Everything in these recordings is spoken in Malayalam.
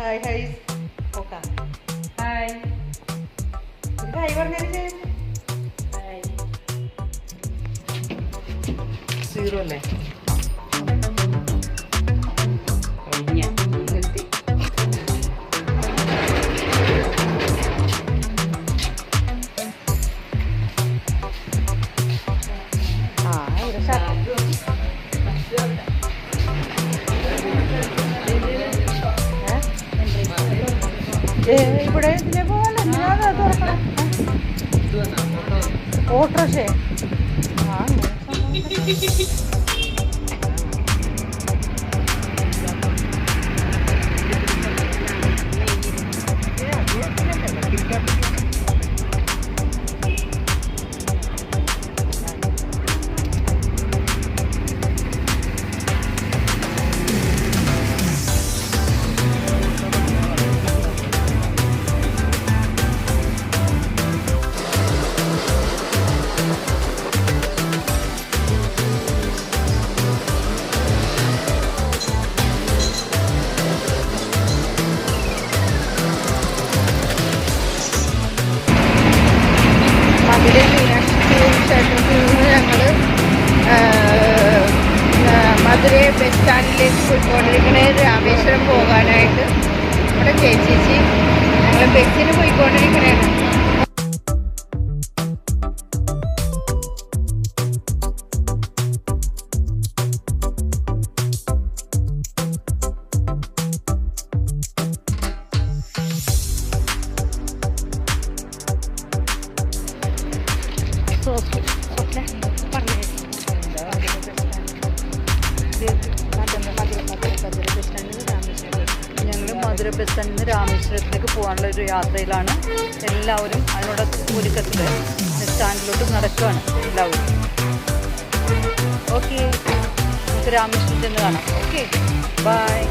Hi hi okay hi hi പറഞ്ഞേ. സീറോ അല്ലേ? ഇവിടെ ഇതിലെ പോലെ ഓട്ടോഷേ മധുരൈ ബസ് സ്റ്റാൻഡിലേക്ക് പോയിക്കൊണ്ടിരിക്കണേ രാമേശ്വരം പോകാനായിട്ട്. ഇവിടെ ചേച്ചി ഞങ്ങൾ ബസ്സിന് പോയിക്കൊണ്ടിരിക്കണേ. മധുര ബസ് സ്റ്റാൻഡിൽ നിന്ന് രാമേശ്വരത്തിലേക്ക് പോകാനുള്ള ഒരു യാത്രയിലാണ് എല്ലാവരും. അതിനോട് ഒരുക്കത്തിൽ ബസ് സ്റ്റാൻഡിലോട്ട് നടക്കുകയാണ് എല്ലാവരും. ഓക്കെ, നമുക്ക് രാമേശ്വരത്തിൽ നിന്ന് കാണാം. Okay, bye.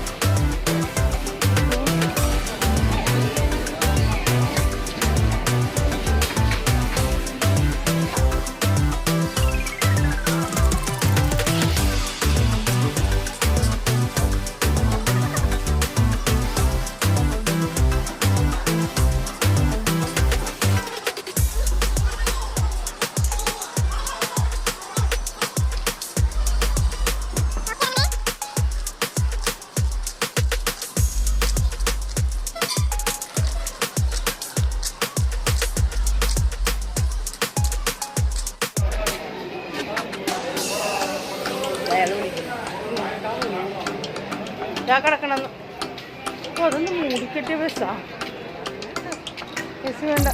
കിടക്കണം. അതൊന്ന് മൂടിക്കെട്ടിയ ബസ്സാ. ബസ് വേണ്ട.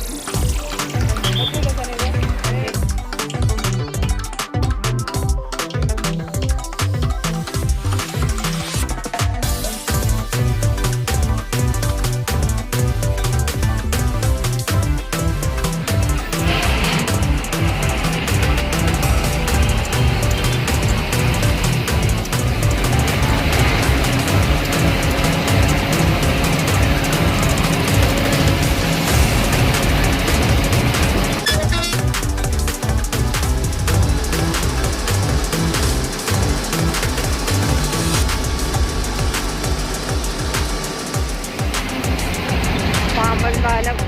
പാമ്പൻപാലം.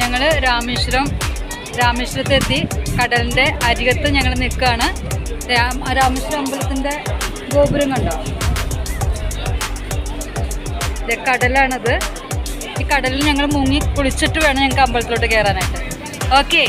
ഞങ്ങൾ രാമേശ്വരത്തെത്തി. കടലിൻ്റെ അരികത്ത് ഞങ്ങൾ നിൽക്കുകയാണ്. രാമേശ്വരം അമ്പലത്തിൻ്റെ ഗോപുരം കണ്ടോ? കടലാണത്. ഈ കടലിൽ ഞങ്ങൾ മുങ്ങി കുളിച്ചിട്ട് വേണം ഞങ്ങൾക്ക് അമ്പലത്തിലോട്ട് കയറാനായിട്ട്. ഓക്കെ.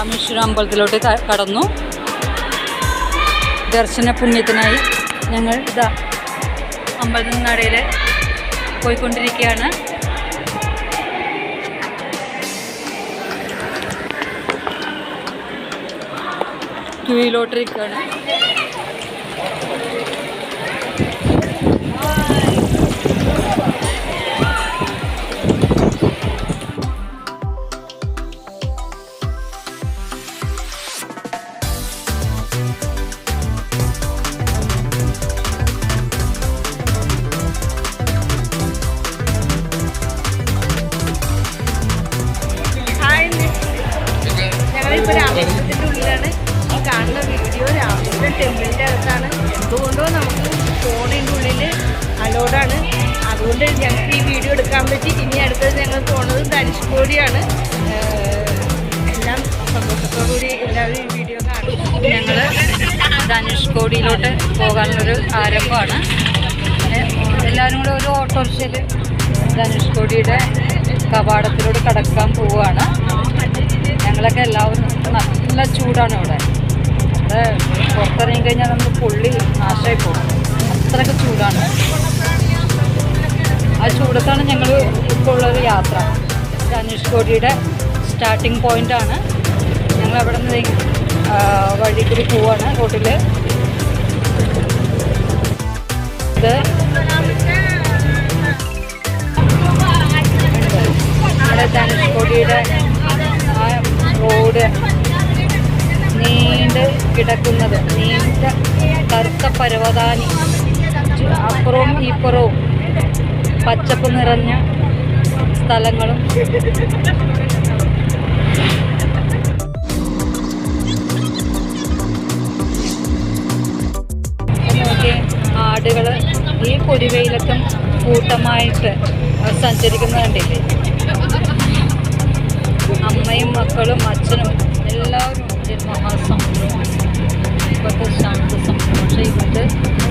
രാമേശ്വരം അമ്പലത്തിലോട്ട് കടന്നു. ദർശന പുണ്യത്തിനായി ഞങ്ങൾ ഇതാ അമ്പലത്തിൽ നടയിൽ പോയിക്കൊണ്ടിരിക്കുകയാണ്. ക്യൂയിലോട്ടിരിക്കുകയാണ്. ഞങ്ങളിപ്പോൾ രാമേശ്വരത്തിൻ്റെ ഉള്ളിലാണ്. ഈ കാണുന്ന വീഡിയോ രാമേശ്വരം ടെമ്പിളിൻ്റെ അടുത്താണ്. എന്തുകൊണ്ടോ നമുക്ക് ഫോണിൻ്റെ ഉള്ളിൽ അലോഡാണ്. അതുകൊണ്ട് ഞങ്ങൾക്ക് ഈ വീഡിയോ എടുക്കാൻ പറ്റി. ഇനി അടുത്തത് ഞങ്ങൾ പോകുന്നത് ധനുഷ്കോടിയാണ്. എല്ലാം സന്തോഷത്തോടുകൂടി എല്ലാവരും ഈ വീഡിയോ കാണും. ഞങ്ങൾ ധനുഷ്കോടിയിലോട്ട് പോകാനുള്ളൊരു ആരംഭമാണ്. എല്ലാവരും കൂടെ ഒരു ഓട്ടോറിക്ഷയിൽ ധനുഷ്കോടിയുടെ കവാടത്തിലൂടെ കടക്കാൻ പോവുകയാണ്. ഞങ്ങളൊക്കെ എല്ലാവരും നല്ല ചൂടാണ് ഇവിടെ. ഇവിടെ പുറത്തിറങ്ങി കഴിഞ്ഞാൽ നമുക്ക് പൊള്ളി നാശമായി പോകും. അത്രയ്ക്ക് ചൂടാണ്. ആ ചൂടത്താണ് ഞങ്ങൾ ഇപ്പോൾ ഉള്ളൊരു യാത്ര. ധനുഷ്കോടിയുടെ സ്റ്റാർട്ടിങ് പോയിൻ്റാണ്. ഞങ്ങൾ അവിടെ നിന്ന് വഴി കൂടി പോവാണ് റോഡിൽ. ഇത് നമ്മുടെ ധനുഷ്കോടിയുടെ ആ റോഡ് നീണ്ട് കിടക്കുന്നത്, നീണ്ട കറുത്ത പർവ്വതാനി, അപ്പുറവും ഇപ്പുറവും പച്ചപ്പ് നിറഞ്ഞ സ്ഥലങ്ങളും നോക്കി ആടുകൾ ഈ പൊരിവെയിലൊക്കെ കൂട്ടമായിട്ട് സഞ്ചരിക്കുന്നത് കണ്ടില്ലേ. അമ്മയും മക്കളും അച്ഛനും എല്ലാവരും മഹാസമുദ്രം. ഇപ്പോഴത്തെ ശാന്തസമുദ്രം. പക്ഷേ ഇവിടുത്തെ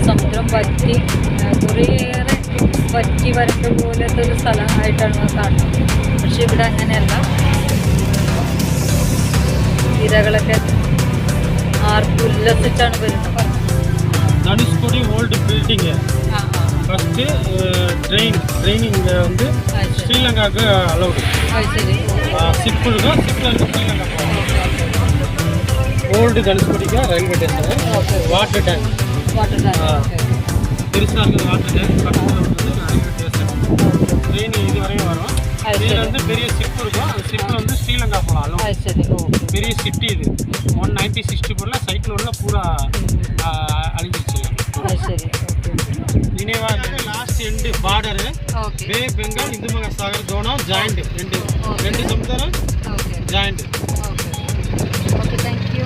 സമുദ്രം വറ്റി കുറേയേറെ വറ്റി വരണ്ട പോലത്തെ ഒരു സ്ഥലമായിട്ടാണ് കാണുന്നത്. പക്ഷെ ഇവിടെ അങ്ങനെയല്ല. തിരകളൊക്കെ ആർക്കുല്ലസിച്ചാണ് വരുന്നത്. Dhanushkodi old building. First training வந்து ஸ்ரீலங்காக்கு அலௌடு. சரி. ஷிப் இருக்கும். ஷிப்ல இருந்து ஸ்ரீலங்கா போகலாம். ஓல்டு தனுஷ்கோடிக்கு ரயில்வே ஸ்டேஷன். Water tank. பெருசாக இருக்குது வாட்டர் டேங்க். பக்கத்தில் வந்து ரயில்வே ஸ்டேஷன். ட்ரெயின் இது வரையும் வரும். இதில் வந்து பெரிய ஷிப் இருக்கும். அந்த ஷிப்பில் வந்து ஸ்ரீலங்கா போகலாம் அலௌடு. பெரிய சிட்டி இது. 1964 சைக்ளோனில் பூரா அழிஞ்சிருச்சு. நினைவா லாஸ்ட் எண்டு பார்டரு பே பெங்கால் இந்து மகாசாகர் ஜோனா ஜாயிண்ட் ரெண்டு சமுத்திரம் ஜாயிண்ட். Okay, thank you.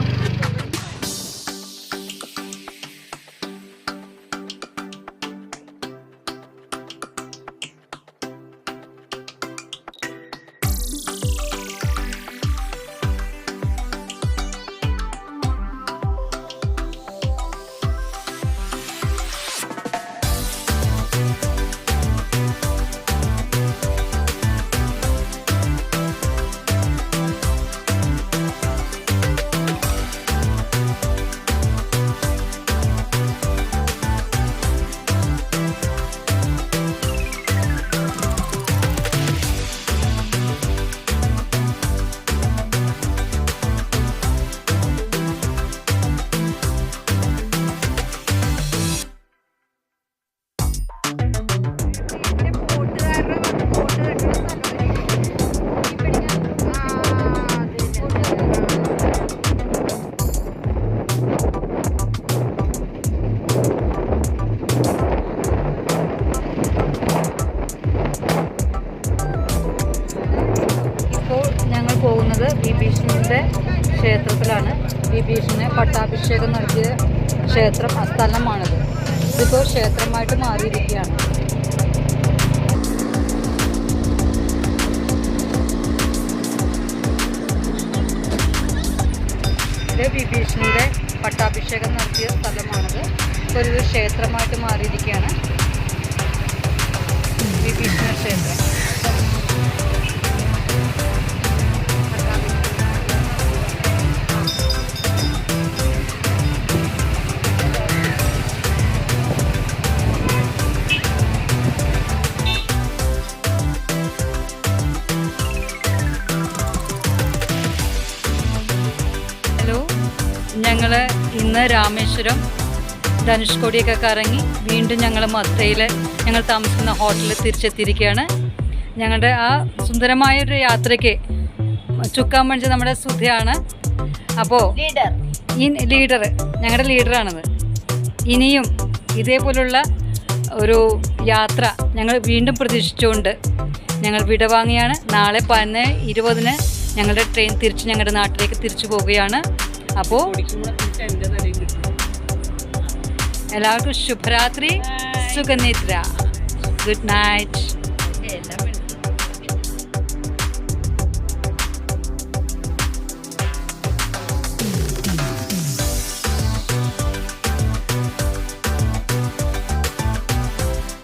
പോകുന്നത് വിഭീഷണന്റെ ക്ഷേത്രത്തിലാണ്. വിഭീഷണനെ പട്ടാഭിഷേകം നടത്തിയ ക്ഷേത്രം ആ സ്ഥലമാണിത്. ഇതിപ്പോൾ ക്ഷേത്രമായിട്ട് മാറിയിരിക്കുകയാണ്. ഇത് വിഭീഷണന്റെ പട്ടാഭിഷേകം നടത്തിയ സ്ഥലമാണിത്. ഇപ്പോൾ ഒരു ക്ഷേത്രമായിട്ട് മാറിയിരിക്കുകയാണ് വിഭീഷണ ക്ഷേത്രം. ഞങ്ങൾ ഇന്ന് രാമേശ്വരം ധനുഷ്കോടിയൊക്കെ കറങ്ങി വീണ്ടും ഞങ്ങൾ മത്തയിൽ ഞങ്ങൾ താമസിക്കുന്ന ഹോട്ടലിൽ തിരിച്ചെത്തിയിരിക്കുകയാണ്. ഞങ്ങളുടെ ആ സുന്ദരമായൊരു യാത്രയ്ക്ക് ചുക്കാൻ പണിച്ച നമ്മുടെ സുധയാണ്. അപ്പോൾ ഈ ലീഡർ, ഞങ്ങളുടെ ലീഡറാണത്. ഇനിയും ഇതേപോലുള്ള ഒരു യാത്ര ഞങ്ങൾ വീണ്ടും പ്രതീക്ഷിച്ചുകൊണ്ട് ഞങ്ങൾ വിടവാങ്ങിയാണ്. നാളെ 11:20 ഞങ്ങളുടെ ട്രെയിൻ തിരിച്ച് ഞങ്ങളുടെ നാട്ടിലേക്ക് തിരിച്ചു പോവുകയാണ്. അപ്പോൾ എല്ലാവർക്കും ശുഭരാത്രി, സുഖനിദ്ര, ഗുഡ് നൈറ്റ്.